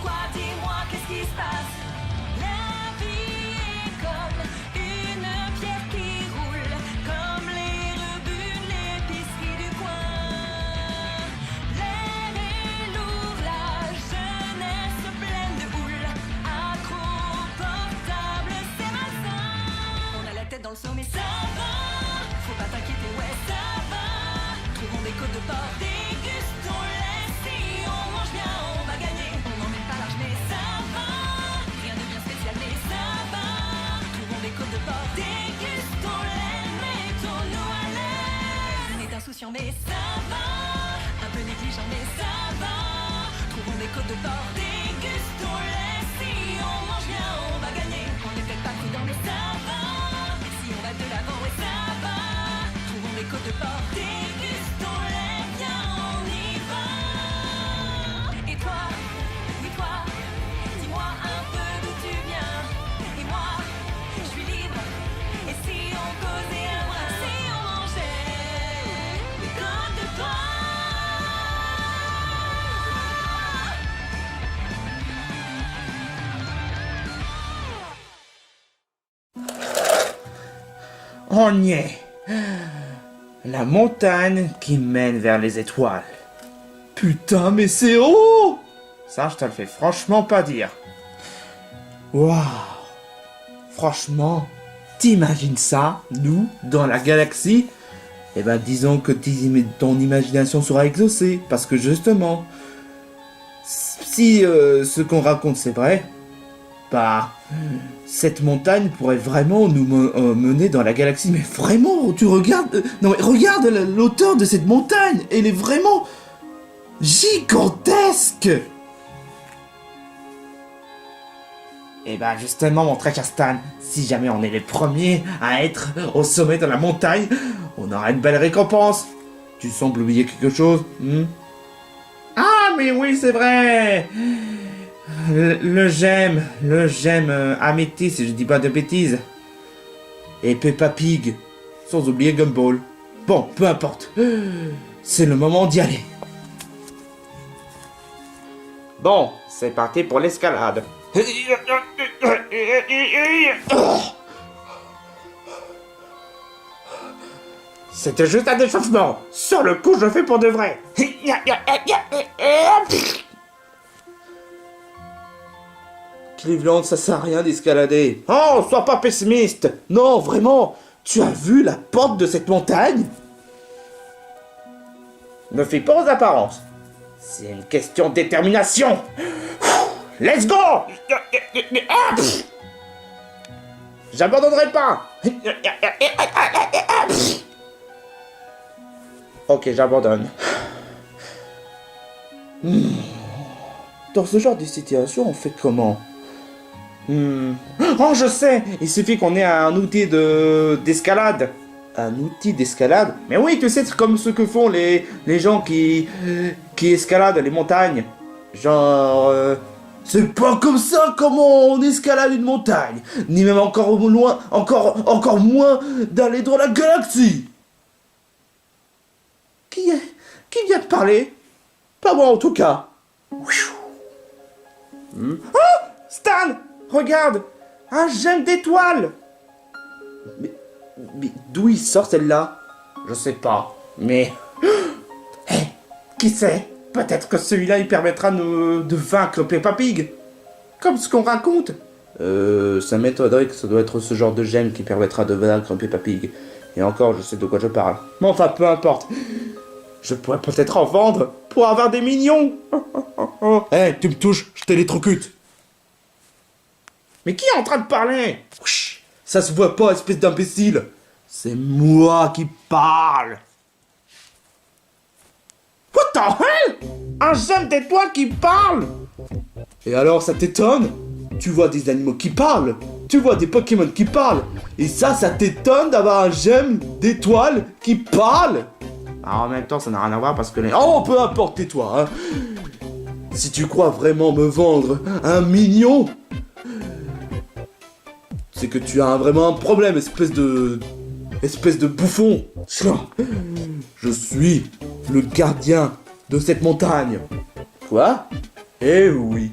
Pourquoi, dis-moi, qu'est-ce qui se passe? La vie est comme une pierre qui roule, comme les rebuts de l'épicerie du coin. L'air est lourd, la jeunesse pleine de houle, accro portable, c'est malsain. On a la tête dans le seau, mais ça va. Faut pas t'inquiéter, ouais, ça va. Trouvons des côtes de porc, dégustons-les. Si on mange bien, on va gagner. On n'emmène pas large, mais ça va. Rien de bien spécial, mais ça va. Trouvons des côtes de porc, dégustons-les. Mettons-nous à l'aise. On est insouciant, mais ça va. Un peu négligent, mais ça va. Trouvons des côtes de porc, dégustons-les. Si on mange bien, on va gagner. On n'est peut-être pas prudent, mais ça va. Si on va de l'avant, ouais, ça va. Trouvons des côtes de porc, dégustons-les. Viens, on y va. Et toi, oui toi, dis-moi un peu d'où tu viens. Et moi, je suis libre. Et si on causait un brin, si on mangeait des côtes de porc? On y est. La montagne qui mène vers les étoiles. Putain, mais c'est haut! Ça, je te le fais franchement pas dire. Waouh! Franchement, t'imagines ça, nous, dans la galaxie? Eh ben, disons que ton imagination sera exaucée, parce que justement, si ce qu'on raconte c'est vrai, bah, cette montagne pourrait vraiment nous mener dans la galaxie. Mais vraiment, tu regardes... non mais regarde l'auteur de cette montagne. Elle est vraiment gigantesque. Et bah justement, mon très cher Stan, si jamais on est les premiers à être au sommet de la montagne, on aura une belle récompense. Tu sembles oublier quelque chose, Ah mais oui, c'est vrai. Le gemme Améthyste, si je dis pas de bêtises. Et Peppa Pig, sans oublier Gumball. Bon, peu importe. C'est le moment d'y aller. Bon, c'est parti pour l'escalade. C'était juste un échauffement. Sur le coup, je le fais pour de vrai. Cleveland, ça sert à rien d'escalader. Oh, sois pas pessimiste. Non, vraiment. Tu as vu la porte de cette montagne? Ne fais pas aux apparences. C'est une question de détermination. Let's go. J'abandonnerai pas. Ok, j'abandonne. Dans ce genre de situation, on fait comment? Oh, je sais! Il suffit qu'on ait un outil d'escalade. Un outil d'escalade? Mais oui, tu sais, c'est comme ce que font les gens qui escaladent les montagnes. Genre... c'est pas comme ça comment on escalade une montagne. Ni même encore loin, encore moins d'aller dans la galaxie. Qui vient de parler? Pas moi en tout cas. Oh, Stan! Regarde! Un gemme d'étoile! Mais d'où il sort celle-là? Je sais pas, mais... qui sait? Peut-être que celui-là, il permettra de vaincre Peppa Pig. Comme ce qu'on raconte. Ça m'étonnerait que ça doit être ce genre de gemme qui permettra de vaincre Peppa Pig. Et encore, je sais de quoi je parle. Mais enfin, peu importe. Je pourrais peut-être en vendre pour avoir des millions. Tu me touches, je t'électrocute. Mais qui est en train de parler? Ça se voit pas, espèce d'imbécile. C'est moi qui parle. What the hell? Un gemme d'étoile qui parle? Et alors, ça t'étonne? Tu vois des animaux qui parlent. Tu vois des Pokémon qui parlent. Et ça t'étonne d'avoir un gemme d'étoile qui parle? Alors, en même temps, ça n'a rien à voir parce que les... Oh, peu importe, tais-toi, hein. Si tu crois vraiment me vendre 1 million... c'est que tu as vraiment un problème, espèce de bouffon. Je suis le gardien de cette montagne. Quoi? Eh oui,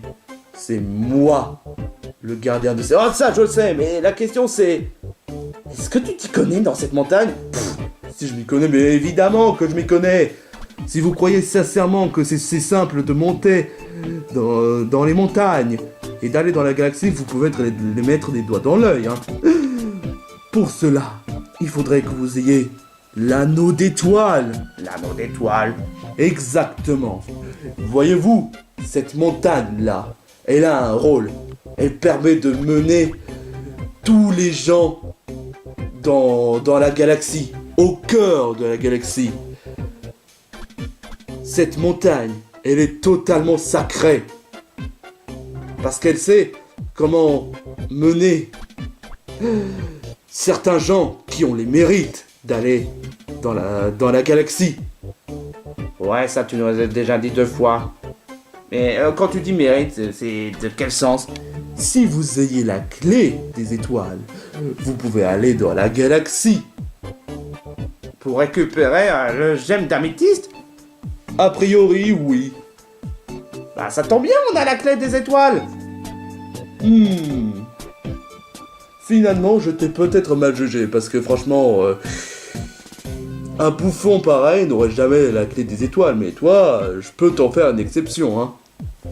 c'est moi, le gardien de ces... Oh, ça, je le sais, mais la question c'est... Est-ce que tu t'y connais dans cette montagne? Si je m'y connais, mais évidemment que je m'y connais. Si vous croyez sincèrement que c'est simple de monter dans les montagnes et d'aller dans la galaxie, vous pouvez les mettre des doigts dans l'œil. Hein. Pour cela, il faudrait que vous ayez l'anneau d'étoile. L'anneau d'étoile. Exactement. Voyez-vous, cette montagne-là, elle a un rôle. Elle permet de mener tous les gens dans la galaxie, au cœur de la galaxie. Cette montagne, elle est totalement sacrée. Parce qu'elle sait comment mener certains gens qui ont les mérites d'aller dans la galaxie. Ouais, ça tu nous as déjà dit 2 fois. Mais quand tu dis mérite, c'est de quel sens? Si vous ayez la clé des étoiles, vous pouvez aller dans la galaxie. Pour récupérer le gemme d'améthyste? A priori, oui. Bah ça tombe bien, on a la clé des étoiles. Finalement, je t'ai peut-être mal jugé, parce que franchement, un bouffon pareil n'aurait jamais la clé des étoiles, mais toi, je peux t'en faire une exception, hein.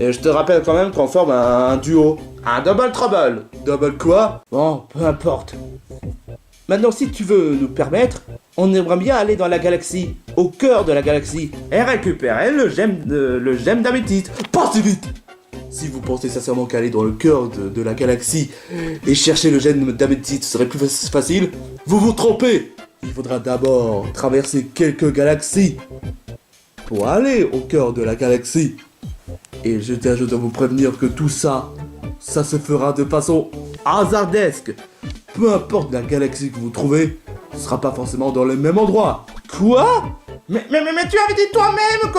Et je te rappelle quand même qu'on forme un duo. Un double trouble. Double quoi? Bon, peu importe. Maintenant, si tu veux nous permettre, on aimerait bien aller dans la galaxie, au cœur de la galaxie, et récupérer le gemme d'améthyste. Pas si vite! Si vous pensez sincèrement qu'aller dans le cœur de la galaxie et chercher le gemme d'améthyste serait plus facile, vous vous trompez! Il faudra d'abord traverser quelques galaxies pour aller au cœur de la galaxie. Et je dois vous prévenir que tout ça se fera de façon hasardesque. Peu importe la galaxie que vous trouvez, ce sera pas forcément dans le même endroit. Quoi? Mais tu avais dit toi-même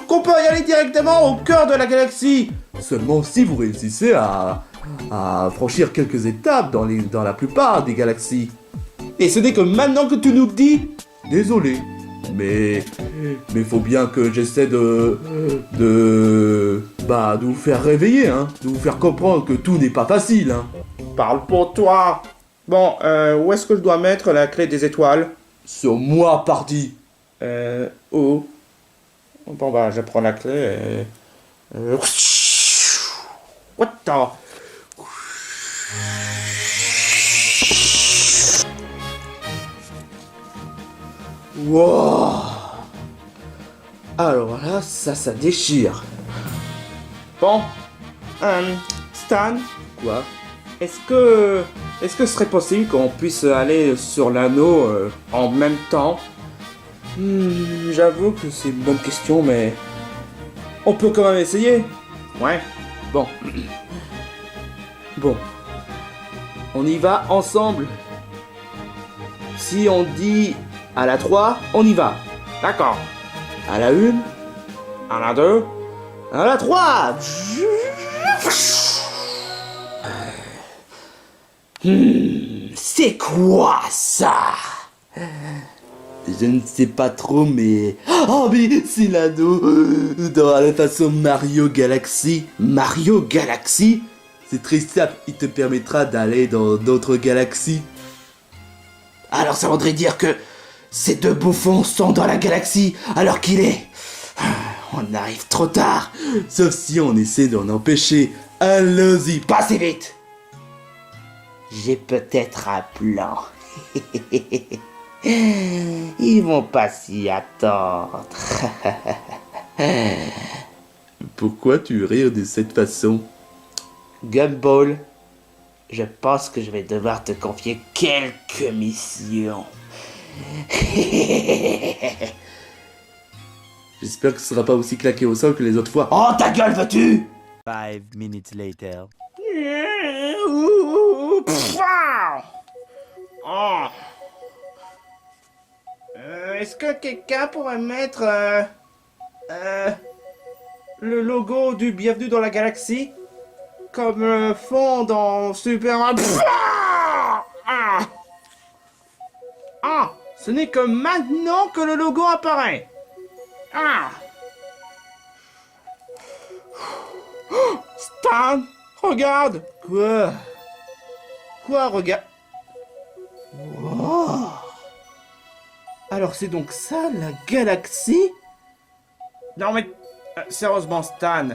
qu'on peut y aller directement au cœur de la galaxie. Seulement si vous réussissez à franchir quelques étapes dans la plupart des galaxies. Et ce n'est que maintenant que tu nous le dis. Désolé. Mais faut bien que j'essaie de vous faire réveiller, hein, de vous faire comprendre que tout n'est pas facile, hein. Parle pour toi. Bon, où est-ce que je dois mettre la clé des étoiles? Sur moi, pardi. Où? Bon bah, je prends la clé et... What the... Wow. Alors là, ça déchire. Bon, Stan. Quoi? Est-ce que ce serait possible qu'on puisse aller sur l'anneau en même temps? J'avoue que c'est une bonne question, mais on peut quand même essayer. Ouais. Bon. Bon. On y va ensemble. Si on dit à la 3, on y va. D'accord. À la 1, à la 2, à la 3. C'est quoi ça? Je ne sais pas trop, mais... Oh, mais c'est l'anneau dans la façon Mario Galaxy. Mario Galaxy? C'est très simple, il te permettra d'aller dans d'autres galaxies. Alors ça voudrait dire que ces 2 bouffons sont dans la galaxie alors qu'il est... On arrive trop tard. Sauf si on essaie d'en empêcher. Allons-y, pas si vite. J'ai peut-être un plan. Ils vont pas s'y attendre. Pourquoi tu rires de cette façon? Gumball, je pense que je vais devoir te confier quelques missions. J'espère que ce sera pas aussi claqué au sol que les autres fois. Oh, ta gueule, veux-tu? 5 minutes later. Oh. Est-ce que quelqu'un pourrait mettre le logo du Bienvenue dans la Galaxie comme fond dans Super Mario? Ah, ce n'est que maintenant que le logo apparaît. Ah. Stan, Regarde. Quoi, regarde. Wow. Alors c'est donc ça, la galaxie? Non mais... sérieusement, Stan.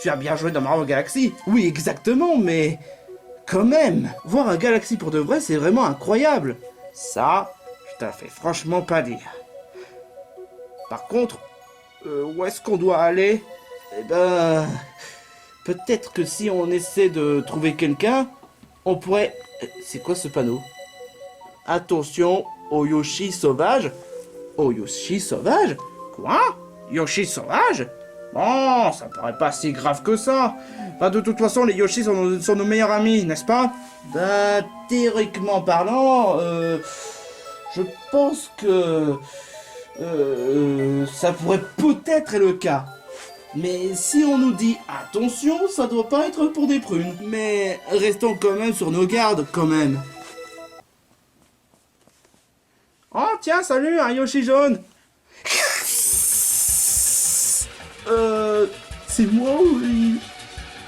Tu as bien joué dans Mario Galaxy. Oui, exactement, mais... Quand même, voir un Galaxy pour de vrai, c'est vraiment incroyable. Ça, je te la fais franchement pas dire. Par contre, où est-ce qu'on doit aller? Eh ben... Peut-être que si on essaie de trouver quelqu'un, on pourrait... C'est quoi ce panneau? Attention au Yoshi sauvage. Au Yoshi sauvage? Quoi? Yoshi sauvage? Bon, ça paraît pas si grave que ça. Enfin, de toute façon, les Yoshi sont nos meilleurs amis, n'est-ce pas? Bah, théoriquement parlant, je pense que... ça pourrait peut-être être le cas. Mais si on nous dit attention, ça doit pas être pour des prunes. Mais restons quand même sur nos gardes, quand même. Oh, tiens, salut, un Yoshi jaune. C'est moi ou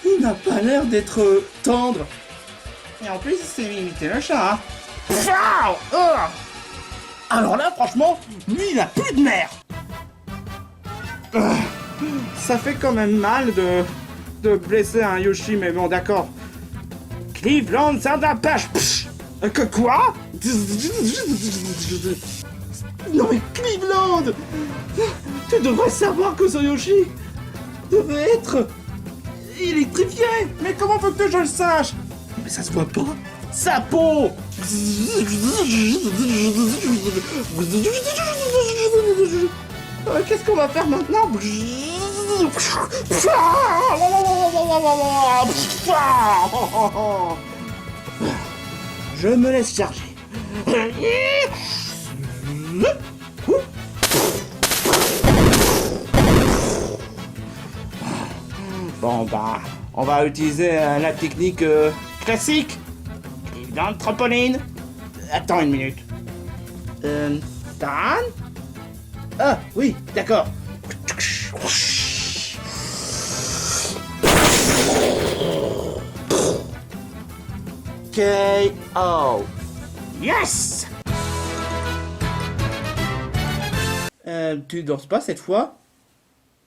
il n'a pas l'air d'être tendre. Et en plus, il s'est imité le chat, hein. Alors là, franchement, lui, il a plus de mère. Ça fait quand même mal de blesser un Yoshi, mais bon, d'accord. Cleveland, ça de la pêche. Que quoi? Non mais Cleveland, tu devrais savoir que ce Yoshi devait être électrifié. Mais comment faut que je le sache? Mais ça se voit pas. Sa peau. Qu'est-ce qu'on va faire maintenant? Je me laisse charger. Bon bah, on va utiliser la technique classique. Dans le trampoline. Attends une minute. Dan? Ah oui, d'accord. KO. Yes! Tu danses pas cette fois?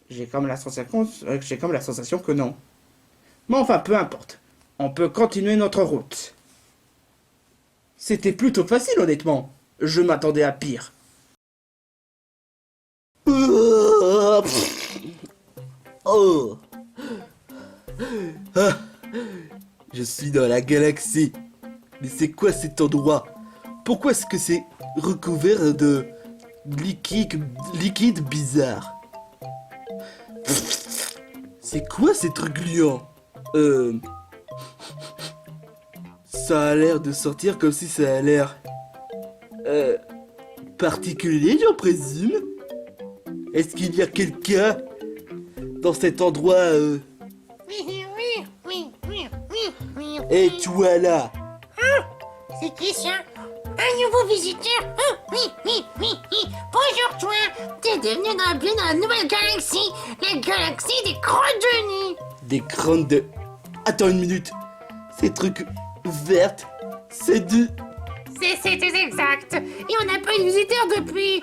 J'ai comme la sensation que non. Mais enfin, peu importe. On peut continuer notre route. C'était plutôt facile, honnêtement. Je m'attendais à pire. Oh. Ah. Je suis dans la galaxie. Mais c'est quoi cet endroit? Pourquoi est-ce que c'est recouvert de liquide bizarre? C'est quoi ces trucs gluants? Ça a l'air de sortir comme si ça a l'air... particulier, j'en présume? Est-ce qu'il y a quelqu'un dans cet endroit Et toi là? C'est qui ça? Un nouveau visiteur? Oui. Bonjour toi. T'es devenu bienvenue dans la nouvelle galaxie. La galaxie des crottes de nez. Des crânes de... Attends une minute. Ces trucs vertes, c'est du... C'est exact. Et on n'a pas eu de visiteur depuis...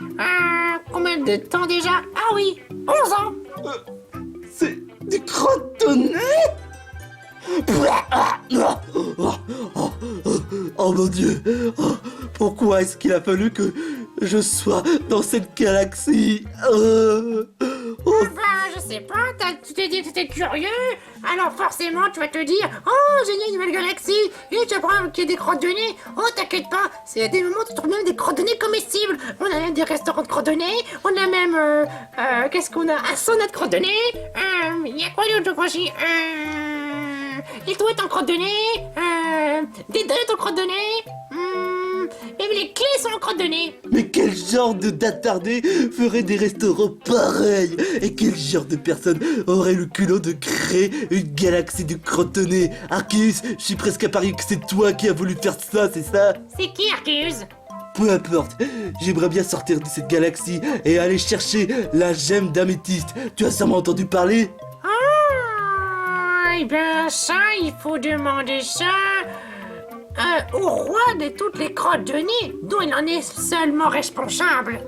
combien de temps déjà? Ah oui, 11 ans. C'est du crotte de nez? Oh mon Dieu! Pourquoi est-ce qu'il a fallu que je sois dans cette galaxie? Enfin, je sais pas, tu t'es dit que t'étais curieux, alors forcément tu vas te dire « Oh, génial, une nouvelle galaxie !» Et tu apprends qu'il y a des crottes de nez. Oh, t'inquiète pas, c'est à des moments où tu trouves même des crottes de nez comestibles. On a même des restaurants de crottes de nez, on a même... qu'est-ce qu'on a? Un sauna de crottes de nez. Il y a quoi d'autre, je crois, les toilettes en crotte de nez, des donuts en crotte de nez, même les clés sont en crotte de nez. Mais quel genre de d'attardé ferait des restaurants pareils? Et quel genre de personne aurait le culot de créer une galaxie de crottes de nez? Arceus, je suis presque à parier que c'est toi qui as voulu faire ça, c'est ça? C'est qui, Arceus? Peu importe, j'aimerais bien sortir de cette galaxie et aller chercher la gemme d'améthyste. Tu as sûrement entendu parler? Eh bien, ça, il faut demander ça au roi de toutes les crottes de nez, dont il en est seulement responsable.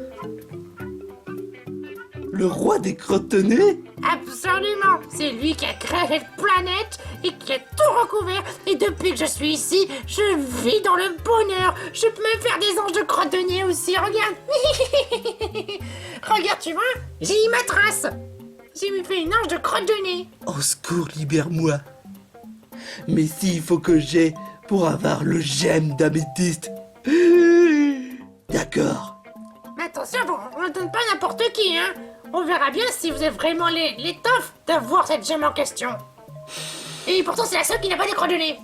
Le roi des crotte-nez? Absolument, c'est lui qui a créé cette planète et qui a tout recouvert. Et depuis que je suis ici, je vis dans le bonheur. Je peux même faire des anges de crottes de nez aussi, regarde. Regarde, tu vois, j'ai mis ma trace. J'ai fait une ange de crotte de nez. Au secours, libère-moi. Mais s'il faut que j'aie pour avoir le gemme d'améthyste. D'accord. Mais attention, on ne donne pas n'importe qui, hein. On verra bien si vous avez vraiment l'étoffe d'avoir cette gemme en question. Et pourtant, c'est la seule qui n'a pas des crottes de nez.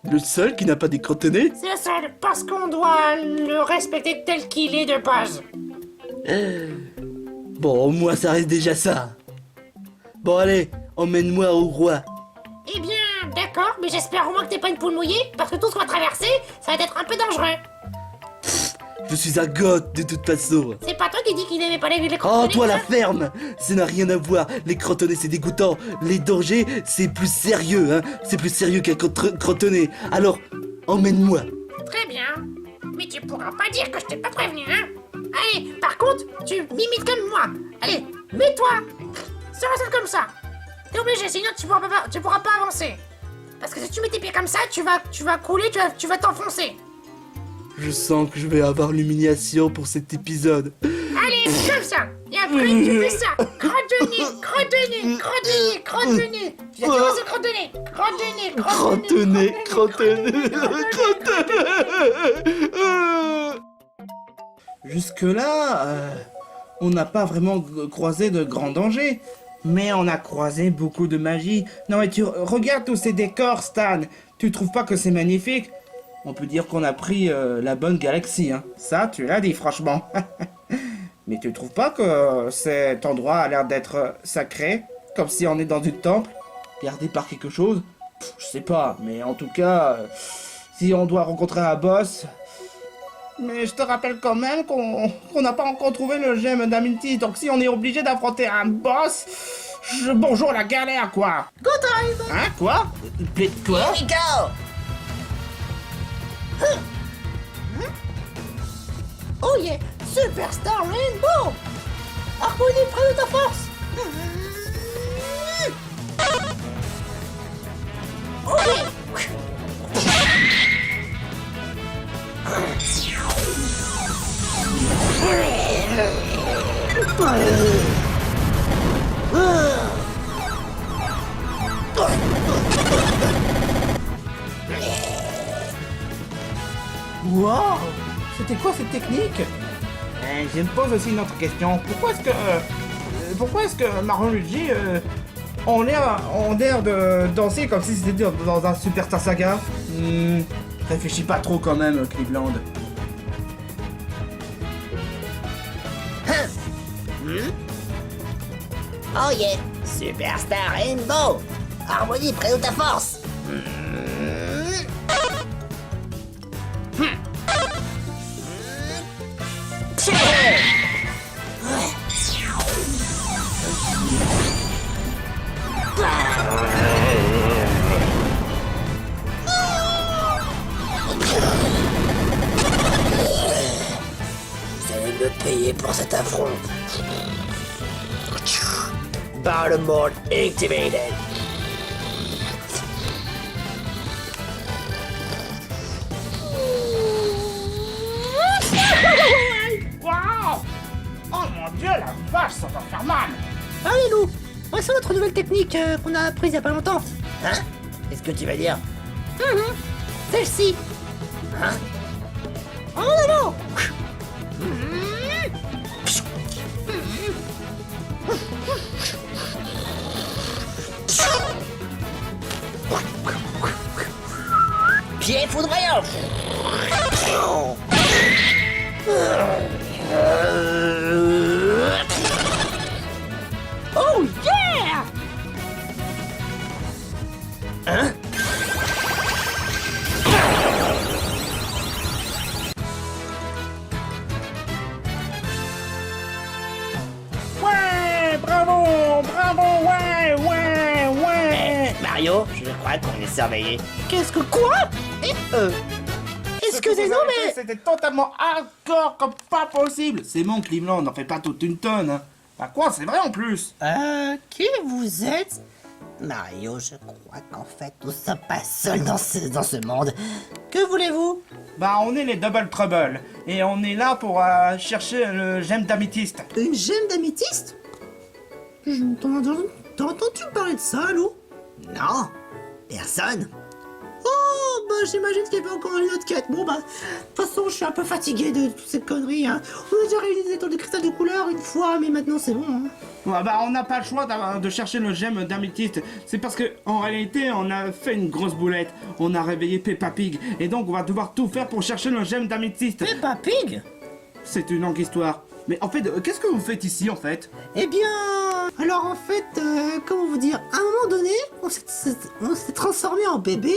Le seul qui n'a pas des crotte-nez? C'est la seule, parce qu'on doit le respecter tel qu'il est de base. Bon, au moins ça reste déjà ça. Bon allez, emmène-moi au roi. Eh bien, d'accord, mais j'espère au moins que t'es pas une poule mouillée, parce que tout ce qu'on va traverser, ça va être un peu dangereux. Je suis un goth de toute façon. C'est pas toi qui dis qu'il n'aimait pas les Oh, crotte-nez, toi la ça ferme. Ça n'a rien à voir. Les crotte-nez c'est dégoûtant. Les dangers c'est plus sérieux, hein. C'est plus sérieux qu'un crotte-nez. Alors, emmène-moi. Très bien. Mais tu pourras pas dire que je t'ai pas prévenu, hein. Allez, par contre, tu m'imites comme moi. Allez, mets-toi sur la scène comme ça. T'es obligé, sinon tu pourras pas avancer. Parce que si tu mets tes pieds comme ça, tu vas couler, tu vas t'enfoncer. Je sens que je vais avoir l'humiliation pour cet épisode. Allez, comme ça. Et après, tu fais ça. Crotte de nez, crotte de nez, crotte de nez, crotte de nez. Tu vas commencer crotte de nez, crotte de nez, Crotte-nez, crotte-nez, crotte-nez. Jusque-là, on n'a pas vraiment croisé de grands dangers. Mais on a croisé beaucoup de magie. Non mais tu regardes tous ces décors, Stan. Tu trouves pas que c'est magnifique? On peut dire qu'on a pris la bonne galaxie, hein. Ça, tu l'as dit, franchement. Mais tu trouves pas que cet endroit a l'air d'être sacré? Comme si on est dans un temple, gardé par quelque chose? Je sais pas, mais en tout cas, si on doit rencontrer un boss... Mais je te rappelle quand même qu'on n'a pas encore trouvé le gemme d'Aminty, donc si on est obligé d'affronter un boss... Bonjour la galère, quoi. Go time. Hein, quoi? Quoi? Here we go! Oh yeah, Superstar Rainbow. Harmonie près de ta force. Wow! C'était quoi cette technique? Je me pose aussi une autre question. Pourquoi est-ce que Mario et Luigi ont l'air de danser comme si c'était dans un Superstar Saga? Réfléchis pas trop quand même, Cleveland. Oh yeah! Superstar Rainbow! Harmonie près de ta force! Vous allez me payer pour cet affront. Battle mode activated. Wow! Oh mon dieu, la vache, ça va faire mal! Allez, Lou, voici notre nouvelle technique qu'on a apprise il y a pas longtemps. Hein? Qu'est-ce que tu vas dire? Celle-ci. Hein? En avant. Pied foudroyant! Oh yeah! Hein? Ouais, bravo, bravo, ouais, ouais, ouais. Mario, je crois qu'on est surveillé. Qu'est-ce que quoi? Excusez-nous, mais... C'était totalement hardcore comme pas possible. C'est bon, Cleveland, n'en fais pas toute une tonne. Hein. Bah quoi, c'est vrai en plus. Qui vous êtes? Mario, je crois qu'en fait, nous sommes pas seuls dans ce monde. Que voulez-vous? Bah on est les Double Trouble. Et on est là pour chercher le gemme d'améthyste. Une gemme d'améthyste? T'as entendu parler de ça, Lou? Non, personne. Oh, bah j'imagine qu'il y avait encore une autre quête. Bon, bah, de toute façon, je suis un peu fatigué de toutes ces conneries. Hein. On a déjà réuni des étoiles de cristal de couleur une fois, mais maintenant c'est bon. Hein. Ouais, bah on n'a pas le choix de chercher le gemme d'améthyste. C'est parce que en réalité on a fait une grosse boulette. On a réveillé Peppa Pig. Et donc on va devoir tout faire pour chercher le gemme d'améthyste. Peppa Pig? C'est une longue histoire. Mais en fait, qu'est-ce que vous faites ici en fait? Eh bien, alors en fait, comment vous dire, à un moment donné, on s'est transformé en bébé.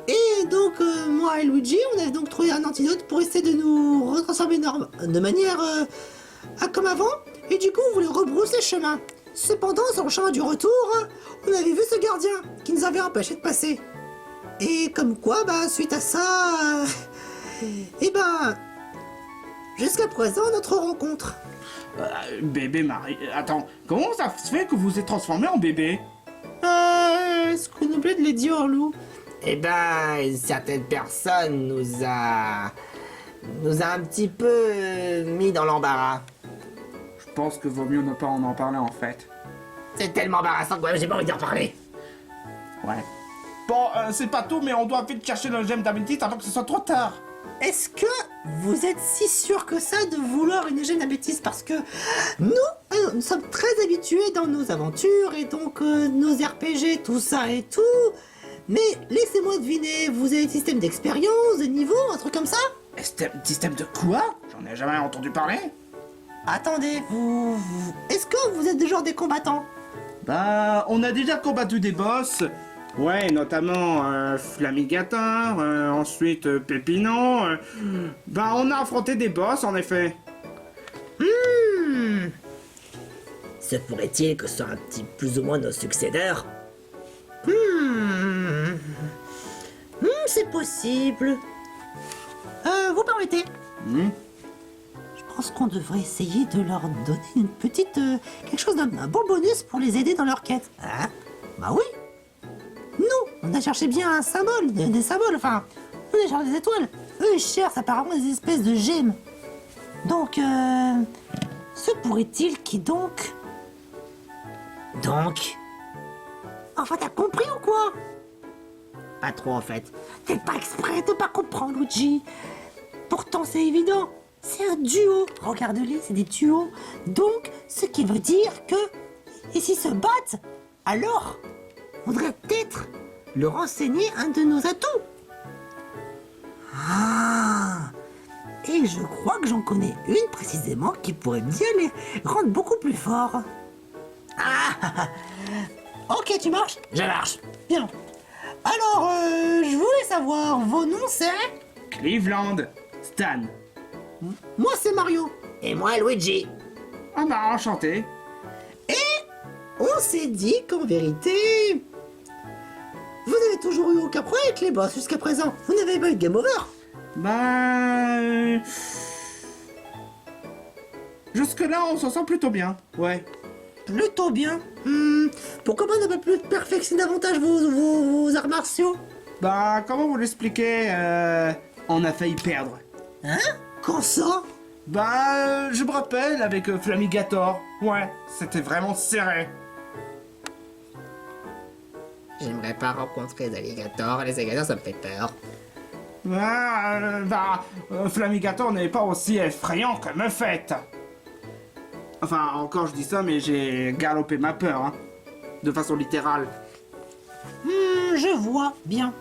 Et donc, moi et Luigi, on a donc trouvé un antidote pour essayer de nous retransformer de manière comme avant. Et du coup, on voulait rebrousser chemin. Cependant, sur le chemin du retour, on avait vu ce gardien qui nous avait empêché de passer. Et comme quoi, bah, suite à ça, et ben, jusqu'à présent, notre rencontre. Bébé Marie... Attends, comment ça se fait que vous êtes transformé en bébé? Est-ce qu'on oublie de les dire, Lou? Eh ben, une certaine personne nous a un petit peu mis dans l'embarras. Je pense que vaut mieux ne pas en parler en fait. C'est tellement embarrassant que j'ai pas envie d'en parler. Ouais. Bon, c'est pas tout, mais on doit vite chercher le gemme d'améthyste avant que ce soit trop tard. Est-ce que vous êtes si sûr que ça de vouloir une gemme d'améthyste? Parce que nous sommes très habitués dans nos aventures et donc nos RPG, tout ça et tout. Mais laissez-moi deviner, vous avez des systèmes d'expérience, de niveau, un truc comme ça? Système de quoi? J'en ai jamais entendu parler. Attendez, est-ce que vous êtes du genre des combattants? Bah, on a déjà combattu des boss. Ouais, notamment Flamigator, ensuite Pépinon. Bah, on a affronté des boss en effet. Se pourrait-il que ce soit un petit plus ou moins nos successeurs? C'est possible. Vous permettez? Je pense qu'on devrait essayer de leur donner une petite... quelque chose un bon bonus pour les aider dans leur quête. Hein? Bah oui. Nous, on a cherché bien un symbole, des symboles, enfin... On a cherché des étoiles. Eux, ils cherchent apparemment des espèces de gemmes. Donc, se pourrait-il qu'ils donc... Enfin, t'as compris ou quoi? Pas trop en fait. Faites pas exprès de pas comprendre, Luigi. Pourtant, c'est évident. C'est un duo. Regarde-les, c'est des duos. Donc, ce qui veut dire que... Et s'ils se battent, alors, faudrait peut-être leur enseigner un de nos atouts. Ah. Et je crois que j'en connais une précisément qui pourrait bien les rendre beaucoup plus forts. Ah. Ok, tu marches? Je marche. Bien. Alors, je voulais savoir, vos noms c'est? Cleveland, Stan. Moi c'est Mario. Et moi, Luigi. Ah bah, enchanté. On s'est dit qu'en vérité, vous avez toujours eu aucun problème avec les boss jusqu'à présent. Vous n'avez pas eu de game over. Bah... Jusque-là, on s'en sort plutôt bien. Ouais. Plutôt bien. Pourquoi pas ne pas plus perfectionner davantage vos arts martiaux? Bah, comment vous l'expliquer on a failli perdre. Hein? Quand ça? Bah, je me rappelle avec Flamigator. Ouais, c'était vraiment serré. J'aimerais pas rencontrer les alligators. Les alligators, ça me fait peur. Flamigator n'est pas aussi effrayant que me fait. Enfin, encore je dis ça, mais j'ai galopé ma peur, hein. De façon littérale. Je vois bien.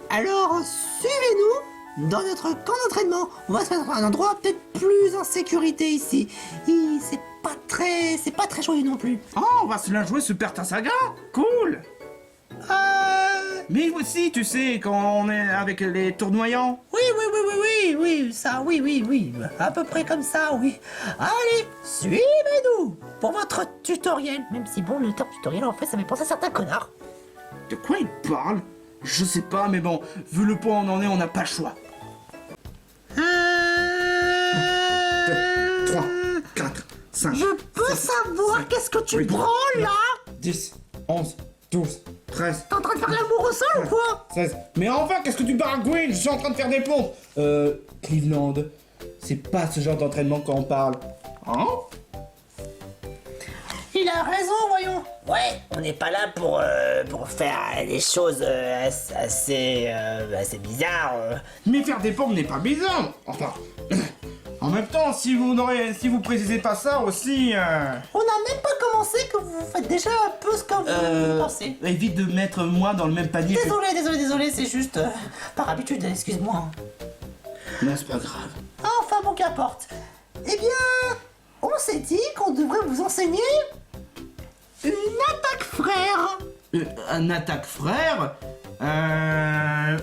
Alors, suivez-nous dans notre camp d'entraînement. On va se mettre à un endroit peut-être plus en sécurité ici. Et c'est pas très joyeux non plus. Oh, on va se la jouer Super Tassaga. Cool. Mais aussi, tu sais, quand on est avec les tournoyants. Oui, ça, oui. À peu près comme ça, oui. Allez, suivez-nous pour votre tutoriel. Même si, bon, le terme tutoriel, en fait, ça me fait penser à certains connards. De quoi il parle? Je sais pas, mais bon, vu le point où on en est, on n'a pas le choix. 2, 3, 4, 5. Je peux savoir qu'est-ce que tu prends là? 10, 11, 12, 13, T'es en train de faire l'amour au sol ou quoi? 16. Mais enfin, qu'est-ce que tu baragouines? Je suis en train de faire des pompes. Cleveland, c'est pas ce genre d'entraînement qu'on parle. Hein? Il a raison, voyons. Ouais, on n'est pas là pour faire des choses assez bizarres. Mais faire des pompes n'est pas bizarre. Enfin, en même temps, si vous précisez pas ça aussi, On n'a même pas commencé que vous faites déjà un peu ce que vous pensez. évite de mettre moi dans le même panier. Désolé, c'est juste par habitude, excuse-moi. Non, c'est pas grave. Enfin bon, qu'importe. Eh bien, on s'est dit qu'on devrait vous enseigner une attaque frère. Un attaque frère.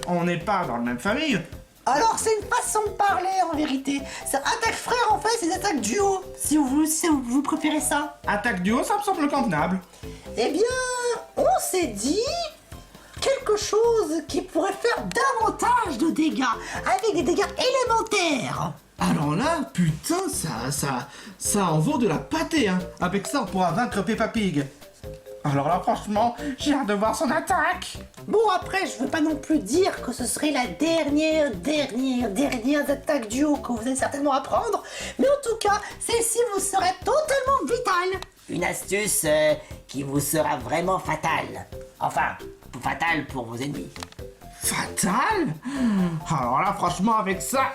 On n'est pas dans la même famille. Alors c'est une façon de parler en vérité. C'est attaque frère en fait, c'est des attaques duo, si vous préférez ça. Attaque duo, ça me semble convenable. Eh bien, on s'est dit quelque chose qui pourrait faire davantage de dégâts, avec des dégâts élémentaires. Alors là, putain, ça en vaut de la pâtée, hein. Avec ça, on pourra vaincre Peppa Pig. Alors là, franchement, j'ai hâte de voir son attaque. Bon après, je veux pas non plus dire que ce serait la dernière attaque duo que vous allez certainement apprendre, mais en tout cas, celle-ci vous sera totalement vitale. Une astuce qui vous sera vraiment fatale. Enfin, fatale pour vos ennemis. Fatal? Alors là, franchement, avec ça,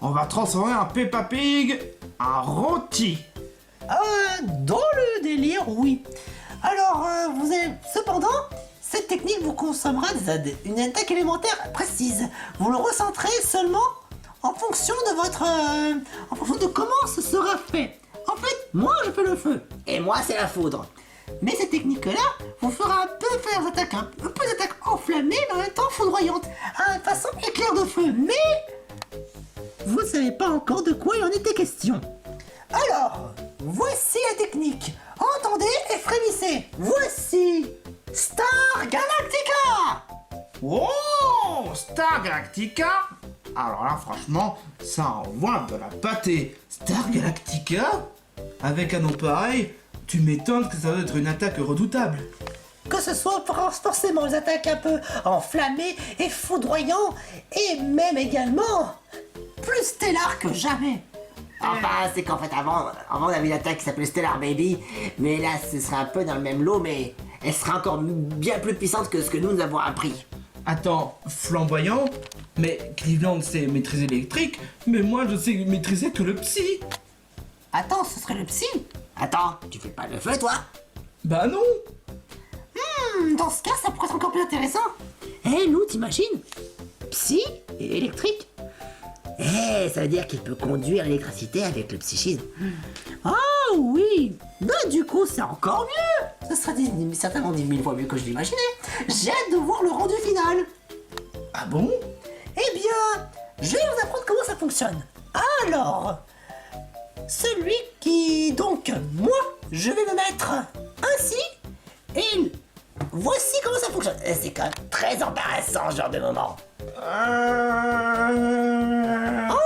on va transformer un Peppa Pig en rôti. Dans le délire, oui. Alors, cependant, cette technique vous consommera une attaque élémentaire précise. Vous le recentrez seulement en fonction de comment ce sera fait. En fait, moi je fais le feu. Et moi, c'est la foudre. Mais cette technique-là vous fera un peu faire des attaques, un peu d'attaques enflammées, mais en même temps foudroyantes, à façon éclair de feu. Mais vous ne savez pas encore de quoi il en était question. Alors, voici la technique. Entendez et frémissez. Voici Star Galactica. Oh, Star Galactica? Alors là, franchement, ça envoie de la pâtée. Star Galactica? Avec un nom pareil, tu m'étonnes que ça doit être une attaque redoutable. Que ce soit forcément les attaques un peu enflammées et foudroyantes, et même également plus stellar que jamais. Enfin, c'est qu'en fait, avant on avait une attaque qui s'appelait Stellar Baby, mais là, ce sera un peu dans le même lot, mais elle sera encore bien plus puissante que ce que nous avons appris. Attends, flamboyant? Mais Cleveland sait maîtriser l'électrique, mais moi je sais maîtriser que le psy. Attends, ce serait le psy. Attends, tu fais pas le feu, toi? Bah non. Dans ce cas, ça pourrait être encore plus intéressant. Eh, Lou, t'imagines? Psy et électrique. Eh, ça veut dire qu'il peut conduire l'électricité avec le psychisme. Ah oui. Bah du coup, c'est encore mieux. Ce sera certainement 10 000 fois mieux que je l'imaginais. J'ai hâte de voir le rendu final. Ah bon? Eh bien, je vais vous apprendre comment ça fonctionne. Alors, celui qui... Donc, moi, je vais me mettre ainsi, et voici comment ça fonctionne. Et c'est quand même très embarrassant, ce genre de moment.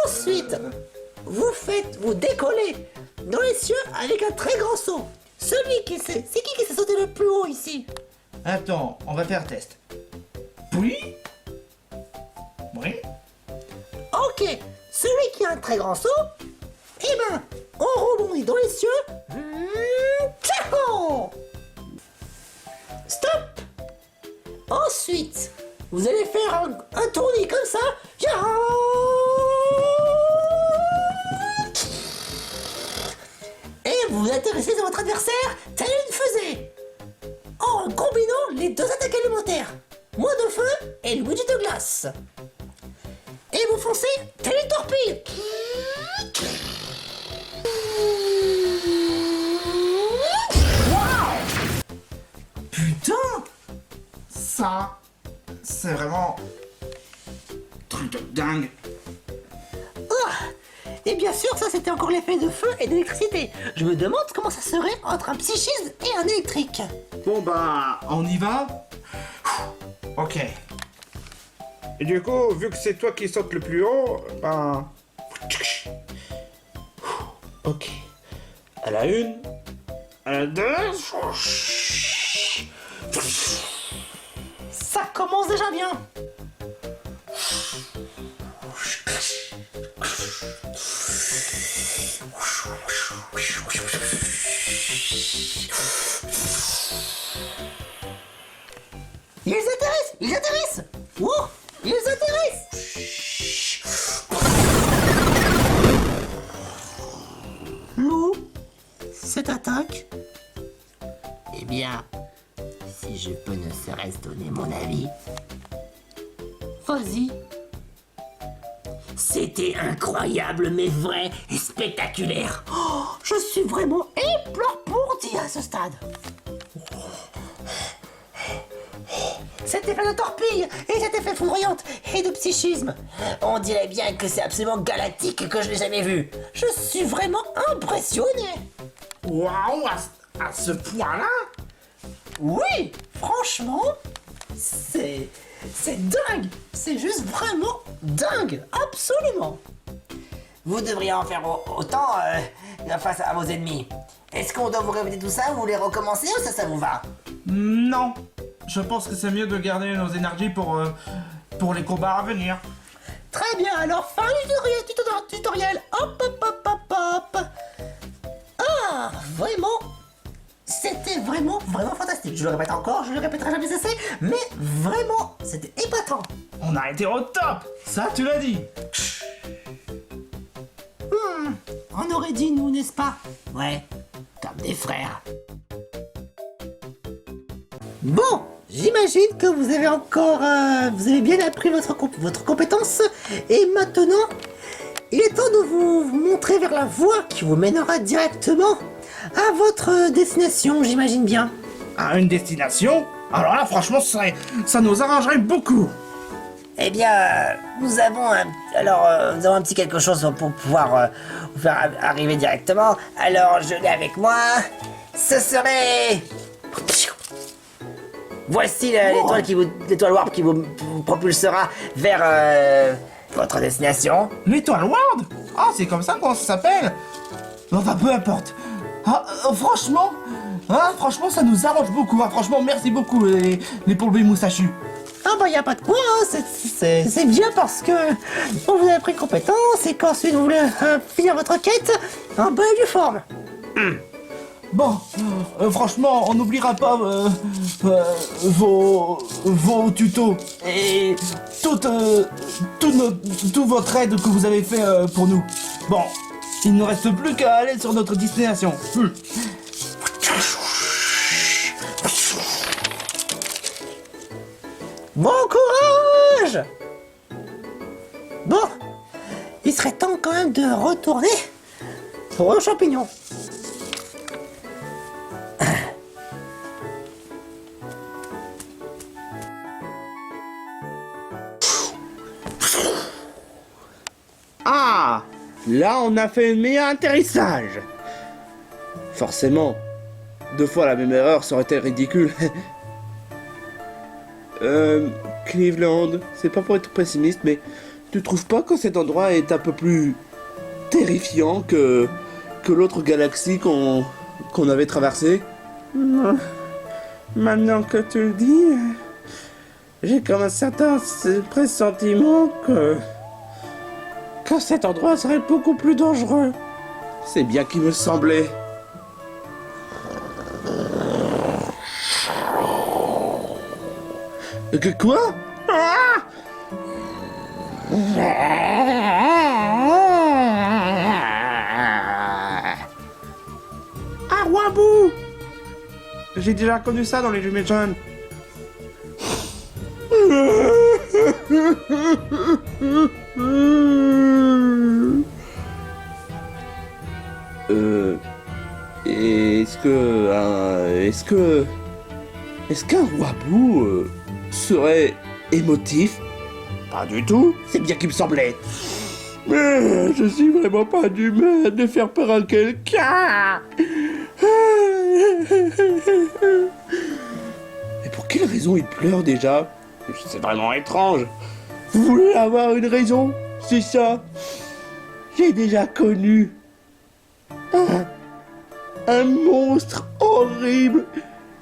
Ensuite, vous décollez dans les cieux avec un très grand saut. Celui qui sait... C'est qui s'est sauté le plus haut ici? Attends, on va faire un test. Oui? Oui? Ok, celui qui a un très grand saut, eh ben, on rebondit dans les cieux. Tchaho! Stop! Ensuite, vous allez faire un tournis comme ça. Et vous vous intéressez à votre adversaire tel une fusée. En combinant les deux attaques élémentaires. Moi de feu et Luigi de glace. Et vous foncez tel une torpille. Putain! Ça, c'est vraiment... truc de dingue. Et bien sûr, ça c'était encore l'effet de feu et d'électricité. Je me demande comment ça serait entre un psychisme et un électrique. Bon bah, on y va. Ok. Et du coup, vu que c'est toi qui sautes le plus haut, ben... Ok. À la une, à la deux... Ça commence déjà bien. Ils atterrissent! Ils atterrissent! Ouh! Ils atterrissent! Lou, cette attaque? Eh bien, si je peux ne serait-ce donner mon avis, Vas-y. c'était incroyable mais vrai et spectaculaire. Oh, je suis vraiment éplorpourdi à ce stade. Cet effet de torpille et cet effet foudroyante et de psychisme. On dirait bien que c'est absolument galactique que je n'ai jamais vu. Je suis vraiment impressionné. Waouh, à ce point-là? Oui, franchement, c'est dingue. C'est juste vraiment dingue, absolument. Vous devriez en faire autant face à vos ennemis. Est-ce qu'on doit vous répéter tout ça, vous voulez recommencer ou ça vous va? Non. Je pense que c'est mieux de garder nos énergies pour les combats à venir. Très bien, alors fin du tutoriel. Hop, hop, hop, hop, hop. Ah, vraiment, c'était vraiment fantastique. Je le répète encore, je le répéterai jamais assez, mais vraiment, c'était épatant. On a été au top. Ça, tu l'as dit. On aurait dit nous, n'est-ce pas? Ouais, comme des frères. Bon, j'imagine que vous avez encore, vous avez bien appris votre compétence, et maintenant, il est temps de vous montrer vers la voie qui vous mènera directement à votre destination, j'imagine bien. À une destination? Alors là, franchement, ça nous arrangerait beaucoup. Eh bien, nous avons un petit quelque chose pour pouvoir vous faire arriver directement. Alors, je l'ai avec moi. Ce serait... Voici l'étoile warp qui vous propulsera vers votre destination. L'étoile Ward? Ah, c'est comme ça qu'on s'appelle? Enfin, peu importe. Ah, franchement, ça nous arrange beaucoup. Ah, franchement, merci beaucoup, les polbés moustachus. Ah bah y a pas de quoi, hein, c'est bien parce que vous avez pris compétence et qu'ensuite vous voulez finir votre quête en bonne et due forme. Bon, franchement, on n'oubliera pas vos tutos et toute votre aide que vous avez fait pour nous. Bon, il ne reste plus qu'à aller sur notre destination. Bon courage! Bon, il serait temps quand même de retourner aux champignons. Ah, là on a fait un meilleur atterrissage. Forcément, 2 fois la même erreur, ça aurait été ridicule. Cleveland, c'est pas pour être pessimiste, mais tu trouves pas que cet endroit est un peu plus terrifiant que l'autre galaxie qu'on avait traversée? Maintenant que tu le dis, j'ai comme un certain pressentiment que cet endroit serait beaucoup plus dangereux. C'est bien qu'il me semblait. Que quoi? Ah! Ah, Wabou! J'ai déjà connu ça dans les jumelles jaunes. Est-ce qu'un Wabou serait émotif? Pas du tout, c'est bien qu'il me semblait. Mais je suis vraiment pas d'humeur de faire peur à quelqu'un. Mais pour quelle raison il pleure déjà? C'est vraiment étrange. Vous voulez avoir une raison? C'est ça. J'ai déjà connu un monstre horrible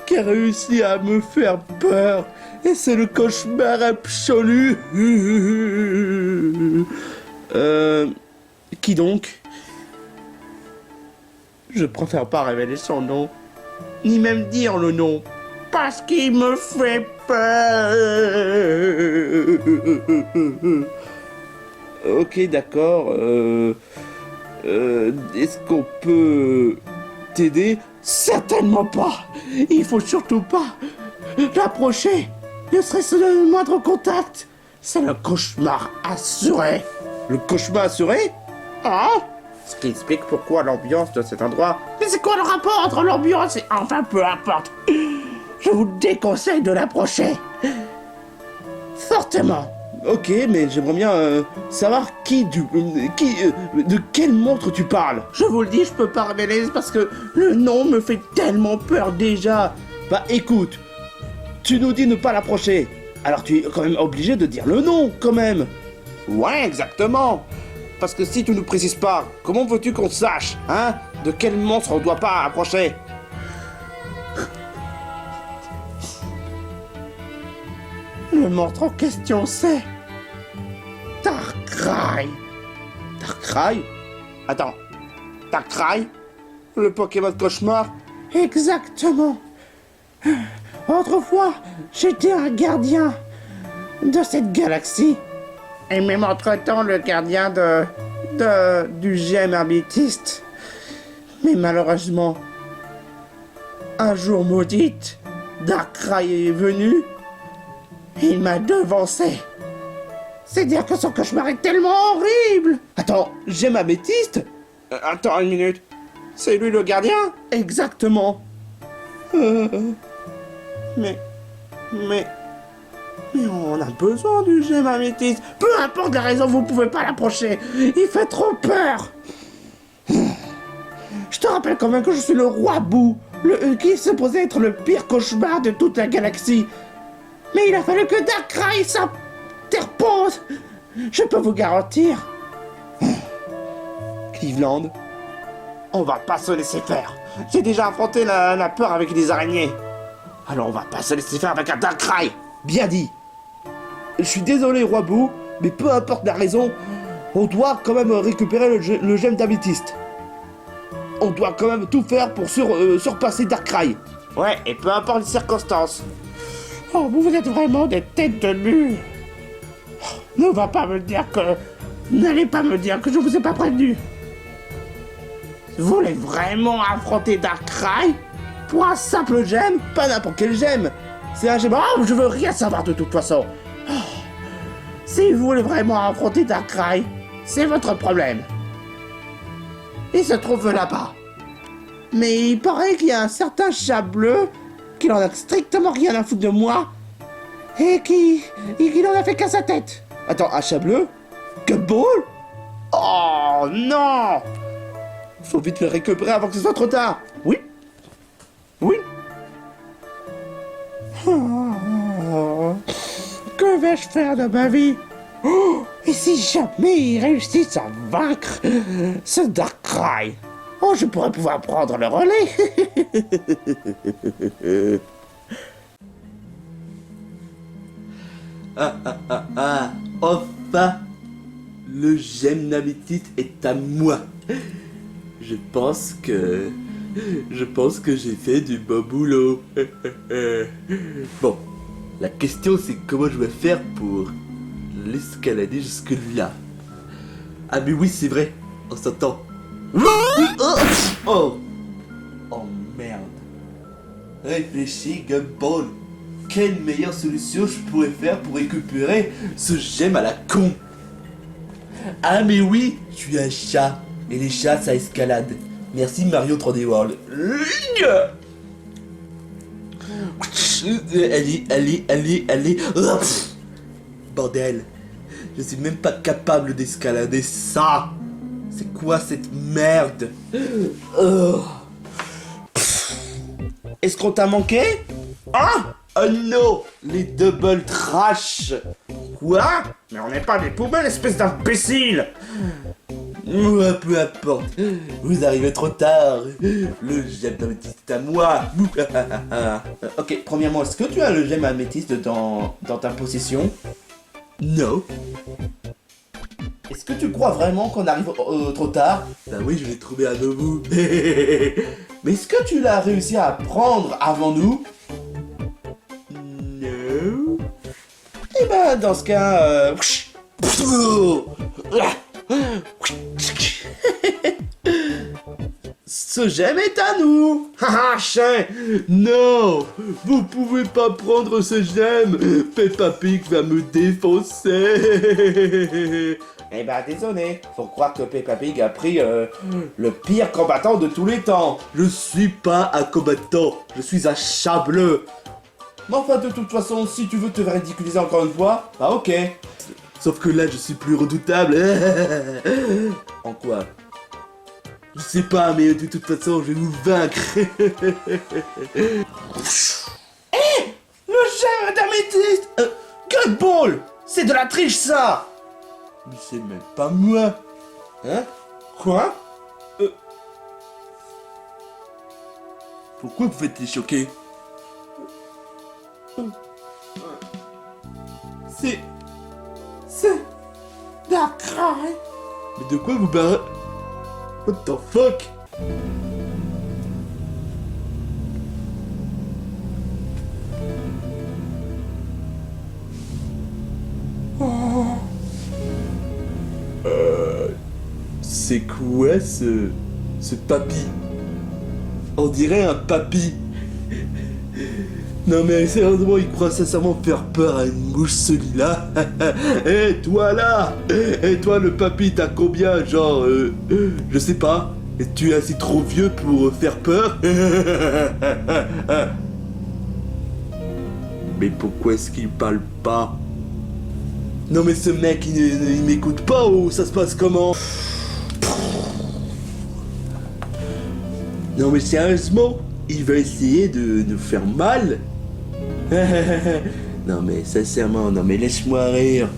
qui a réussi à me faire peur. Et c'est le cauchemar absolu. Qui donc? Je préfère pas révéler son nom, ni même dire le nom, parce qu'il me fait peur. Ok, d'accord. Est-ce qu'on peut t'aider? Certainement pas. Il faut surtout pas l'approcher. Ne serait-ce le moindre contact. C'est le cauchemar assuré. Le cauchemar assuré? Ah? Ce qui explique pourquoi l'ambiance de cet endroit... Mais c'est quoi le rapport entre l'ambiance et... Enfin, peu importe. Je vous déconseille de l'approcher. Fortement. Ok, mais j'aimerais bien savoir de quel monstre tu parles. Je vous le dis, je peux pas révéler parce que le nom me fait tellement peur déjà. Bah écoute, tu nous dis ne pas l'approcher. Alors tu es quand même obligé de dire le nom, quand même. Ouais, exactement. Parce que si tu nous précises pas, comment veux-tu qu'on sache, hein, de quel monstre on doit pas approcher? Le monstre en question, c'est... Darkrai. Darkrai? Attends. Darkrai? Le Pokémon de cauchemar? Exactement. Autrefois, j'étais un gardien de cette galaxie. Et même entre-temps, le gardien du gemme améthyste. Mais malheureusement, un jour maudite, Darkrai est venu et il m'a devancé. C'est dire que son cauchemar est tellement horrible. Attends, gemme améthyste? Attends une minute. C'est lui le gardien? Exactement. Mais on a besoin du gemme améthyste. Peu importe la raison, vous pouvez pas l'approcher. Il fait trop peur. Je te rappelle quand même que je suis le roi Boo, qui est supposé être le pire cauchemar de toute la galaxie. Mais il a fallu que Darkrai s'interpose. Je peux vous garantir. Cleveland, on va pas se laisser faire. J'ai déjà affronté la peur avec les araignées. Alors on va pas se laisser faire avec un Darkrai. Bien dit. Je suis désolé, Roi Boo, mais peu importe la raison, on doit quand même récupérer le gemme d'améthyste. On doit quand même tout faire pour surpasser Darkrai. Ouais, et peu importe les circonstances. Oh, vous êtes vraiment des têtes de mule. N'allez pas me dire que je vous ai pas prévenu. Vous voulez vraiment affronter Darkrai pour un simple gemme? Pas n'importe quel gemme. C'est un gemme. Oh, je veux rien savoir de toute façon. Oh. Si vous voulez vraiment affronter Darkrai, c'est votre problème. Il se trouve là-bas. Mais il paraît qu'il y a un certain chat bleu qui n'en a strictement rien à foutre de moi et qui n'en a fait qu'à sa tête. Attends, un chat bleu? Gumball? Oh non! Faut vite le récupérer avant que ce soit trop tard. Oui? Oui? Oh, que vais-je faire de ma vie? Oh, et si jamais il réussit à vaincre ce Darkrai? Oh, je pourrais pouvoir prendre le relais. Enfin, le gemme d'améthyste est à moi. Je pense que j'ai fait du bon boulot. Bon, la question c'est comment je vais faire pour l'escalader jusque là. Ah mais oui, c'est vrai, on s'entend. Oh merde. Réfléchis, Gumball. Quelle meilleure solution je pourrais faire pour récupérer ce gemme à la con? Ah mais oui, je suis un chat. Et les chats ça escalade. Merci Mario 3D World. Allez. Bordel. Je suis même pas capable d'escalader ça. C'est quoi cette merde? Est-ce qu'on t'a manqué? Hein? Oh non, les double trash. Quoi? Mais on n'est pas des poubelles, espèce d'imbécile! Moi, peu importe. Vous arrivez trop tard. Le gemme d'améthyste est à moi. Ok, premièrement, est-ce que tu as le gemme améthyste dans ta possession? Non. Est-ce que tu crois vraiment qu'on arrive trop tard? Bah oui, je l'ai trouvé à nouveau. Mais est-ce que tu l'as réussi à prendre avant nous? Non. Eh ben, dans ce cas, ce gemme est à nous! Haha, chien! Non, vous pouvez pas prendre ce gemme. Peppa Pig va me défoncer. Eh ben, désolé. Faut croire que Peppa Pig a pris le pire combattant de tous les temps. Je suis pas un combattant, je suis un chat bleu. Mais enfin, de toute façon, si tu veux te ridiculiser encore une fois, bah ok. Sauf que là, je suis plus redoutable. En quoi? Je sais pas, mais de toute façon, je vais vous vaincre. Le gemme d'améthyste! Gutball! C'est de la triche, ça! Mais c'est même pas moi. Hein? Quoi? Pourquoi vous faites les choquer? C'est Darkrai! Mais de quoi vous barrez? What the fuck? C'est quoi ce papy? On dirait un papy. Non mais sérieusement, il croit sincèrement faire peur à une mouche celui-là. Eh toi là! Et toi le papy, t'as combien? Genre, je sais pas. Tu es assez trop vieux pour faire peur? Mais pourquoi est-ce qu'il parle pas? Non mais ce mec, il m'écoute pas ou ça se passe comment? Non mais sérieusement, il va essayer de nous faire mal? Non mais sincèrement, non mais laisse-moi rire.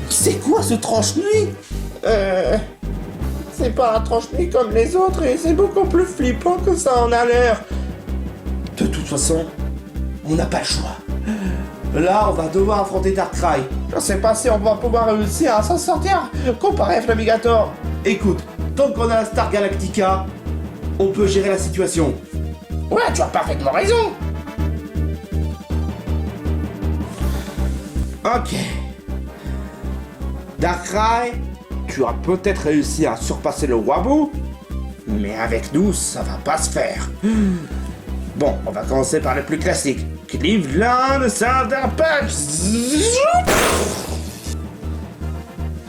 C'est quoi ce tranche-nuit? C'est pas un tranche-nuit comme les autres et c'est beaucoup plus flippant que ça en a l'air. De toute façon, on n'a pas le choix. Là, on va devoir affronter Darkrai. Je sais pas si on va pouvoir réussir à s'en sortir comparé à Flamigator. Écoute, tant qu'on a la Star Galactica, on peut gérer la situation. Ouais, tu as parfaitement raison. Ok. Darkrai, tu as peut-être réussi à surpasser le Waboo, mais avec nous, ça va pas se faire. Bon, on va commencer par le plus classique. Cleveland Thunderpunch.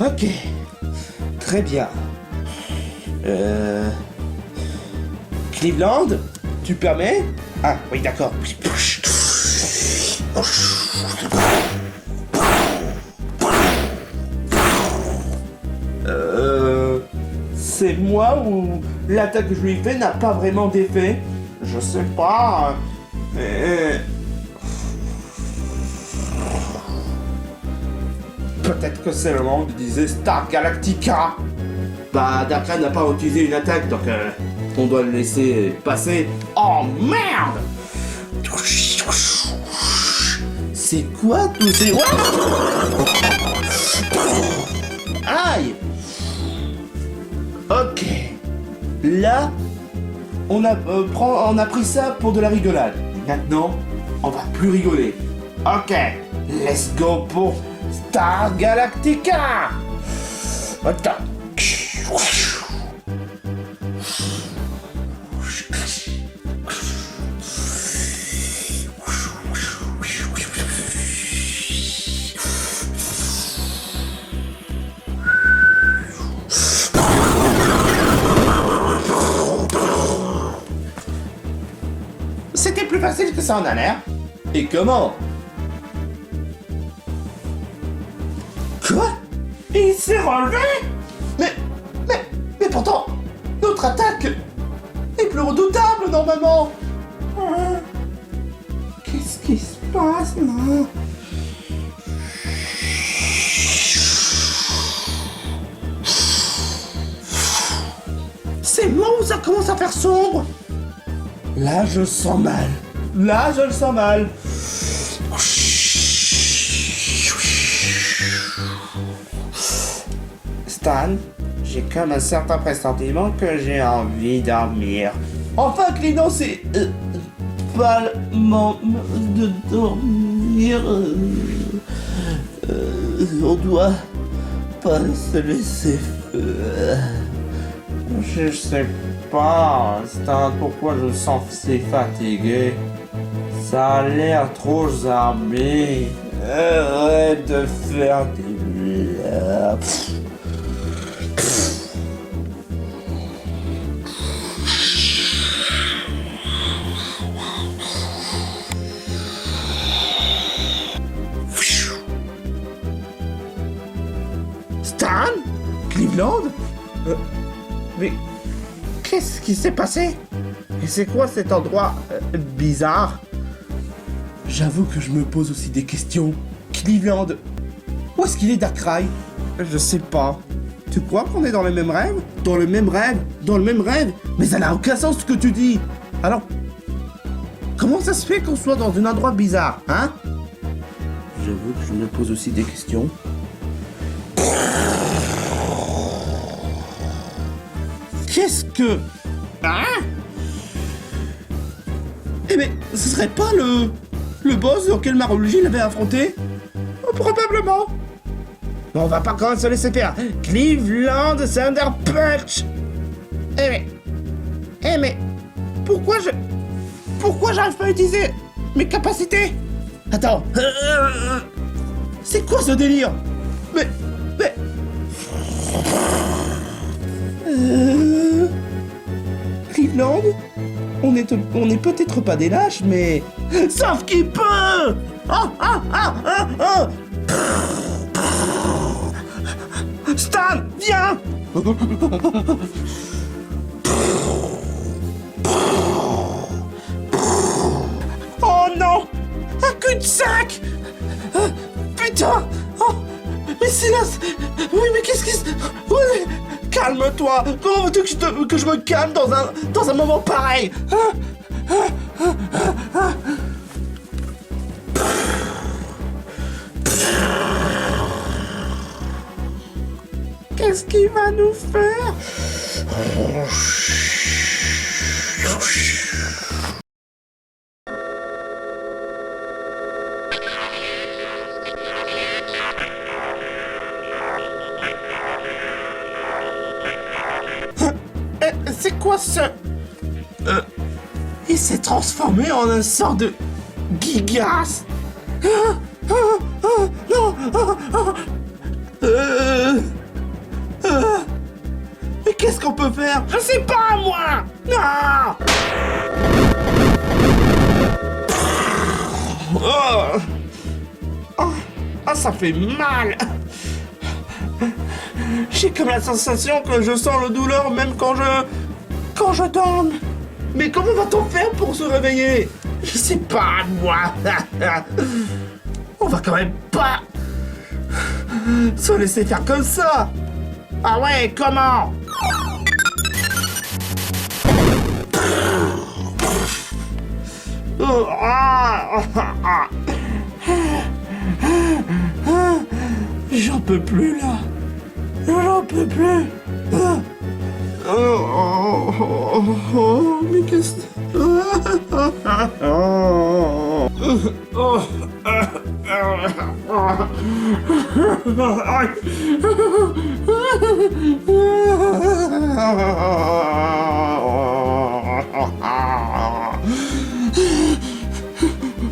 Ok. Très bien. Cleveland, tu permets? Ah, oui, d'accord. C'est moi ou l'attaque que je lui ai fait n'a pas vraiment d'effet? Je sais pas. Peut-être que c'est le moment d'utiliser Star Galactica. Bah, Darkrai n'a pas utilisé une attaque, donc on doit le laisser passer. Oh merde! C'est quoi tous ces... Aïe! Ok. Là, on a pris ça pour de la rigolade. Maintenant, on va plus rigoler. Ok. Let's go pour Star Galactica! Attends. C'était plus facile que ça en a l'air. Et comment? Quoi? Il il s'est relevé. Mais pourtant, notre attaque est plus redoutable normalement. Qu'est-ce qui se passe là? C'est moi où ça commence à faire sombre. Là, je sens mal. Là, je le sens mal. Stan, j'ai comme un certain pressentiment que j'ai envie de dormir. Enfin, Clino, c'est pas le moment de dormir. On doit pas se laisser. Je sais pas, Stan, pourquoi je me sens si fatigué. Ça a l'air trop jamais. Arrête de faire des blagues. Stan? Cleveland? Mais qu'est-ce qui s'est passé? Et c'est quoi cet endroit bizarre? J'avoue que je me pose aussi des questions. Cleveland, où est-ce qu'il est Darkrai? Je sais pas. Tu crois qu'on est dans le même rêve? Dans le même rêve? Dans le même rêve? Mais ça n'a aucun sens ce que tu dis. Alors, comment ça se fait qu'on soit dans un endroit bizarre, hein? J'avoue que je me pose aussi des questions. Qu'est-ce que... Hein? Eh mais, ce serait pas le boss auquel Marologie l'avait affronté? Probablement. Mais on va pas quand même se laisser faire. Cleveland Thunder Punch. Eh mais, pourquoi j'arrive pas à utiliser mes capacités? Attends. C'est quoi ce délire? Mais... Cleveland, on est peut-être pas des lâches, mais... Sauf qu'il peut! Stan, viens! Oh non! Un cul-de-sac! Putain! Oh, mais c'est là... Oui, mais qu'est-ce qui se... Oui, calme-toi! Comment veux-tu que je me calme dans un moment pareil? Qu'est-ce qu'il va nous faire? C'est quoi ce... Il s'est transformé en un sort de... Gigas. Non. Mais qu'est-ce qu'on peut faire? Je sais pas, moi. Non. Oh, ça fait mal. J'ai comme la sensation que je sens la douleur même quand je dors. Mais comment va-t-on faire pour se réveiller? Je sais pas, moi. On va quand même pas se laisser faire comme ça. Ah ouais, comment? J'en peux plus là. J'en peux plus. Mais qu'est-ce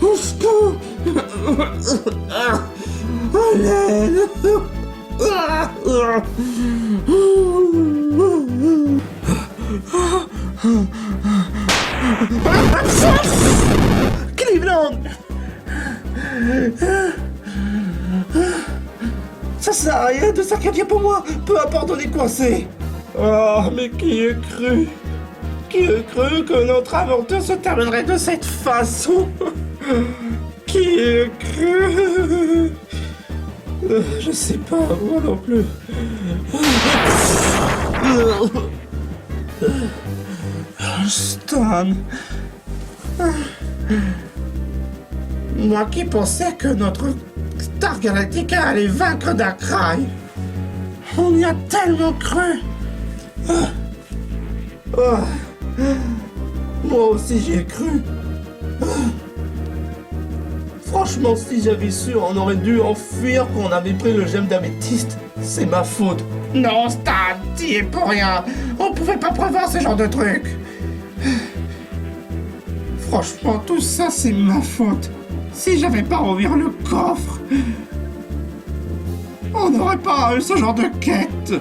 Au secours! À l'aide! Cleveland! Ça sert à rien de sacrifier pour moi. Peu importe, on est coincé. Oh, mais qui eût cru? Qui eût cru que notre aventure se terminerait de cette façon? Qui eût cru? Je sais pas, moi non plus. Stan. Moi qui pensais que notre Star Galactica allait vaincre Darkrai. On y a tellement cru. Moi aussi j'y ai cru. Franchement, si j'avais su, on aurait dû enfuir quand on avait pris le gemme d'améthyste. C'est ma faute. Non, Stan, t'y es pour rien. On pouvait pas prévoir ce genre de truc. Franchement, tout ça, c'est ma faute. Si j'avais pas ouvert le coffre, on n'aurait pas eu ce genre de quête.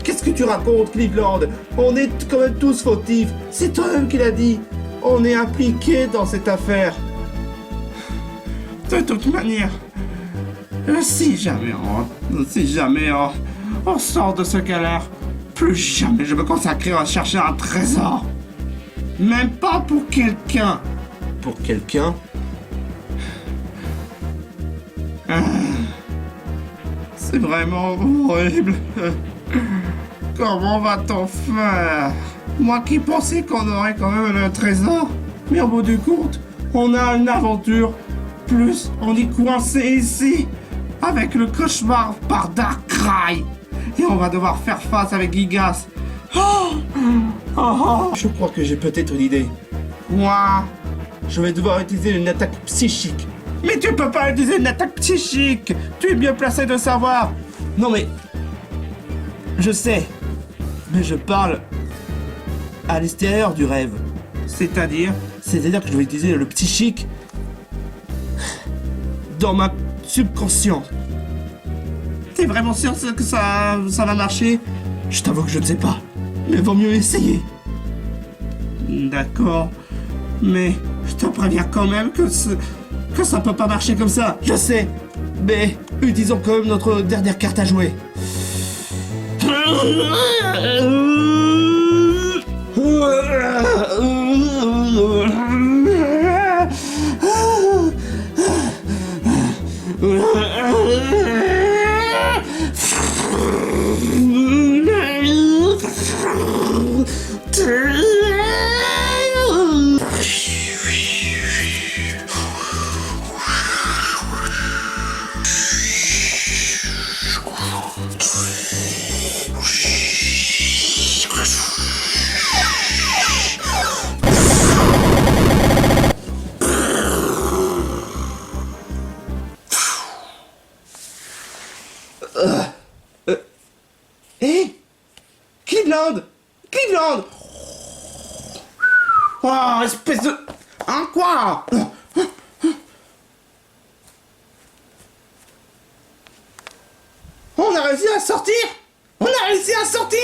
Qu'est-ce que tu racontes, Cleveland? On est quand même tous fautifs. C'est toi-même qui l'as dit. On est impliqués dans cette affaire. De toute manière, si jamais on sort de ce galère, plus jamais je me consacrerai à chercher un trésor. Même pas pour quelqu'un. Pour quelqu'un? C'est vraiment horrible. Comment va-t-on faire? Moi qui pensais qu'on aurait quand même un trésor. Mais au bout du compte, on a une aventure. Plus, on est coincé ici. Avec le cauchemar par Darkrai. Et on va devoir faire face avec Gigas. Je crois que j'ai peut-être une idée. Quoi? Je vais devoir utiliser une attaque psychique. Mais tu peux pas utiliser une attaque psychique. Tu es mieux placé de savoir. Non mais... Je sais. Mais je parle à l'extérieur du rêve. C'est-à-dire que je vais utiliser le psychique dans ma subconscience. T'es vraiment sûr que ça va marcher? Je t'avoue que je ne sais pas. Mais vaut mieux essayer. D'accord. Mais je te préviens quand même que ça peut pas marcher comme ça. Je sais. Mais utilisons quand même notre dernière carte à jouer. Hé Cleveland! Cleveland! Oh, espèce de... Hein, quoi? On a réussi à sortir! On a réussi à sortir!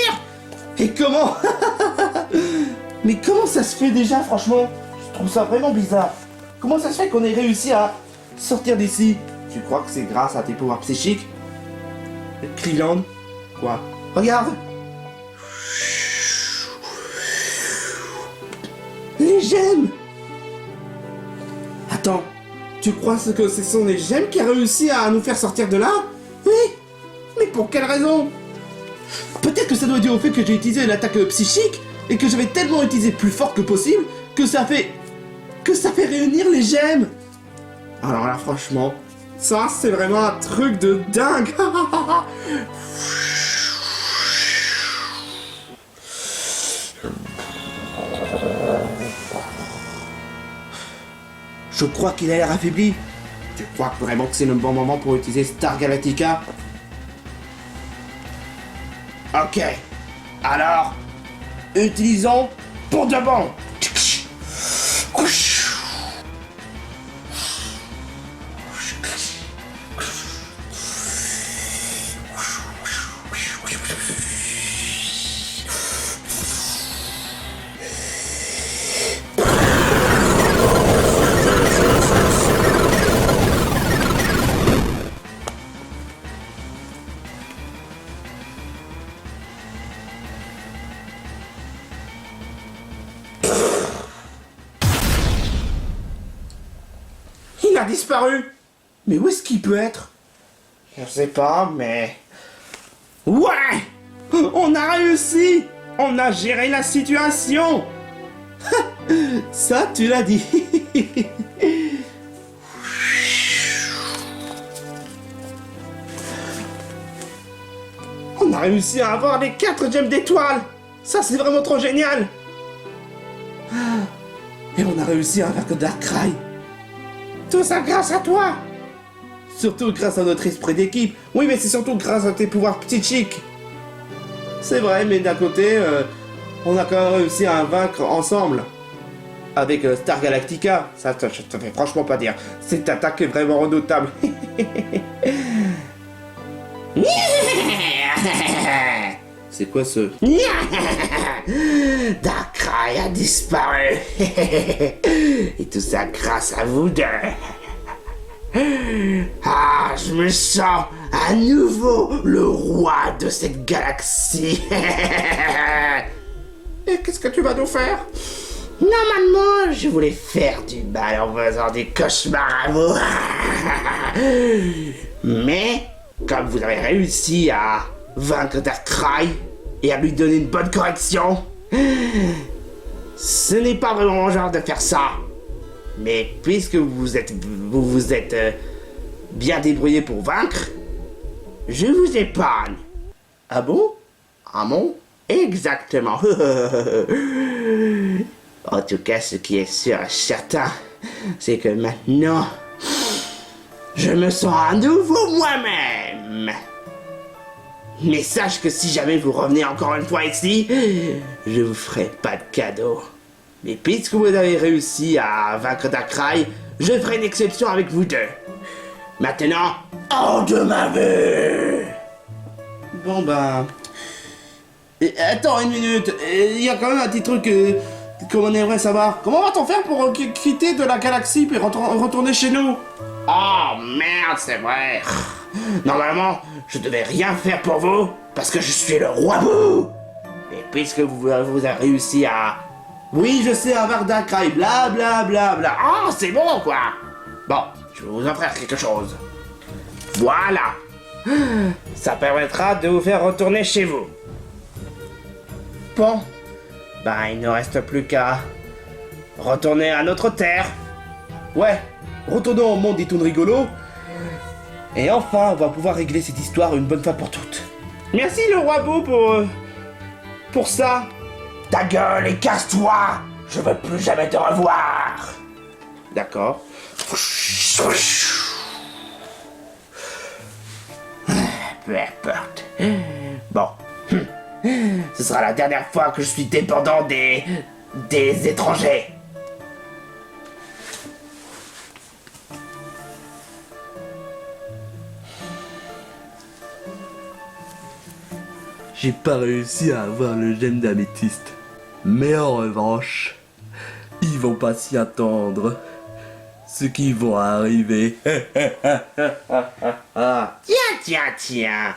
Et comment? Mais comment ça se fait déjà, franchement? Je trouve ça vraiment bizarre. Comment ça se fait qu'on ait réussi à sortir d'ici? Tu crois que c'est grâce à tes pouvoirs psychiques? Cleveland? Quoi? Regarde! Les gemmes! Attends, tu crois que ce sont les gemmes qui ont réussi à nous faire sortir de là? Oui! Mais pour quelle raison? Peut-être que ça doit être dû au fait que j'ai utilisé l'attaque psychique et que j'avais tellement utilisé plus fort que possible que ça fait réunir les gemmes! Alors là, franchement, ça c'est vraiment un truc de dingue! Je crois qu'il a l'air affaibli. Tu crois vraiment que c'est le bon moment pour utiliser Star Galactica? Ok. Alors, utilisons pour de bon. disparu. Mais où est-ce qu'il peut être? Je sais pas, mais... Ouais! On a réussi! On a géré la situation! Ça, tu l'as dit! On a réussi à avoir les 4 gemmes d'étoiles! Ça, c'est vraiment trop génial! Et on a réussi à vaincre Darkrai! Tout ça grâce à toi! Surtout grâce à notre esprit d'équipe. Oui, mais c'est surtout grâce à tes pouvoirs psychiques. C'est vrai, mais d'un côté, on a quand même réussi à vaincre ensemble. Avec Star Galactica. Ça te fait franchement pas dire. Cette attaque est vraiment redoutable. C'est quoi ce... Darkrai a disparu. Et tout ça grâce à vous deux. Ah, je me sens à nouveau le roi de cette galaxie. Et qu'est-ce que tu vas nous faire? Normalement, je voulais faire du mal en faisant des cauchemars à vous. Mais, comme vous avez réussi à vaincre Darkrai et à lui donner une bonne correction, ce n'est pas vraiment mon genre de faire ça. Mais puisque vous vous êtes bien débrouillé pour vaincre, je vous épargne. Ah bon? Ah bon? Exactement. En tout cas, ce qui est sûr et certain, c'est que maintenant, je me sens à nouveau moi-même. Mais sache que si jamais vous revenez encore une fois ici, je vous ferai pas de cadeau. Mais puisque vous avez réussi à vaincre Darkrai, je ferai une exception avec vous deux. Maintenant, hors de ma vue! Bon ben... attends une minute, il y a quand même un petit truc qu'on aimerait savoir. Comment va-t-on faire pour quitter de la galaxie et retourner chez nous? Oh merde, c'est vrai. Normalement, je devais rien faire pour vous, parce que je suis le roi Boo. Et puisque vous avez réussi à... Oui, je sais, avoir Darkrai, bla bla bla bla. Oh, c'est bon, quoi. Bon, je vais vous offrir quelque chose. Voilà. Ça permettra de vous faire retourner chez vous. Bon. Ben, il ne reste plus qu'à retourner à notre terre. Ouais, retournons au monde des toons rigolos. Et enfin, on va pouvoir régler cette histoire une bonne fois pour toutes. Merci, le roi Boo, pour ça. Ta gueule et casse-toi! Je veux plus jamais te revoir! D'accord. Peu importe. Bon. Ce sera la dernière fois que je suis dépendant des étrangers. J'ai pas réussi à avoir le gemme d'améthyste. Mais en revanche, ils vont pas s'y attendre. Ce qui vont arriver. Tiens.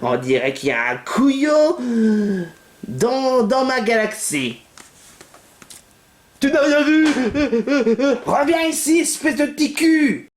On dirait qu'il y a un couillot dans ma galaxie. Tu n'as rien vu? Reviens ici, espèce de petit cul!